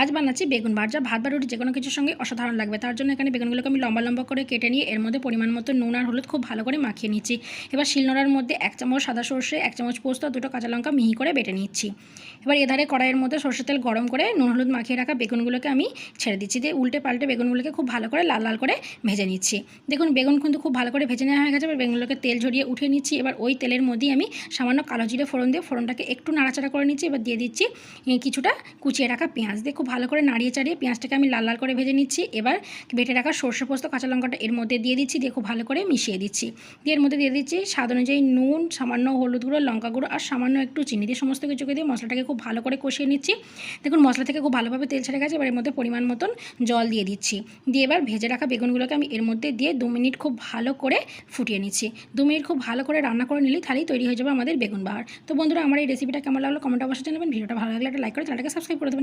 আজ বানাচ্ছি বেগুন ভাজা, যা ভাত বা রুটি যে কোনো কিছুর সঙ্গে অসাধারণ লাগবে। তার জন্য এখানে বেগুনগুলোকে আমি লম্বা লম্বা করে কেটে নিয়ে এর মধ্যে পরিমাণ মতো নুন আর হলুদ খুব ভালো করে মাখিয়ে নিচ্ছি। এবার শিলনোড়ার মধ্যে 1 চামচ সাদা সর্ষে, 1 চামচ পোস্ত আর 2টো কাঁচা লঙ্কা মিহি করে বেটে নিচ্ছি। এবার এধারে কড়াইয়ের মধ্যে সর্ষের তেল গরম করে নুন হলুদ মাখিয়ে রাখা বেগুনগুলোকে আমি ছেড়ে দিচ্ছি, দিয়ে উল্টে পাল্টে বেগুনগুলোকে খুব ভালো করে লাল লাল করে ভেজে নিচ্ছি। দেখুন বেগুন কিন্তু খুব ভালো করে ভেজে নেওয়া হয়ে গেছে। এবার বেগুনগুলোকে তেল ঝরিয়ে উঠিয়ে নিচ্ছি। এবার ওই তেলের মধ্যেই আমি সামান্য কালো জিরে ফোড়ন দিয়ে ফোড়নটাকে একটু নাড়াচাড়া করে নিচ্ছি। এবার দিয়ে দিচ্ছি কিছুটা কুচিয়ে রাখা পেঁয়াজ, দিয়ে খুব ভালো করে নাড়িয়ে চাড়িয়ে পেঁয়াজটাকে আমি লাল লাল করে ভেজে নিচ্ছি। এবার বেটে রাখা সর্ষে পোস্ত কাঁচা লঙ্কাটা এর মধ্যে দিয়ে দিচ্ছি, দিয়ে খুব ভালো করে মিশিয়ে দিচ্ছি। দিয়ে এর মধ্যে দিয়ে দিচ্ছি স্বাদ অনুযায়ী নুন, সামান্য হলুদ গুঁড়ো, লঙ্কা গুঁড়ো আর সামান্য একটু চিনি, দিয়ে সমস্ত কিছুকে দিয়ে মশলাটাকে খুব ভালো করে কষিয়ে নিচ্ছি। দেখুন মশলা থেকে খুব ভালোভাবে তেল ছেড়ে গেছে। এবার এর মধ্যে পরিমাণ মতন জল দিয়ে দিচ্ছি, দিয়ে এবার ভেজে রাখা বেগুনগুলোকে আমি এর মধ্যে দিয়ে 2 মিনিট খুব ভালো করে ফুটিয়ে নিচ্ছি। 2 মিনিট খুব ভালো করে রান্না করে নিলেই তাহলেই তৈরি হয়ে যাবে আমাদের বেগুন বাহার। তো বন্ধুরা, আমার এই রেসিপিটা কেমন লাগলো কমেন্টে অবশ্যই জানাবেন। ভিডিওটা ভালো লাগলে একটা লাইক করে চ্যানেলটাকে সাবস্ক্রাইব করে দেবেন।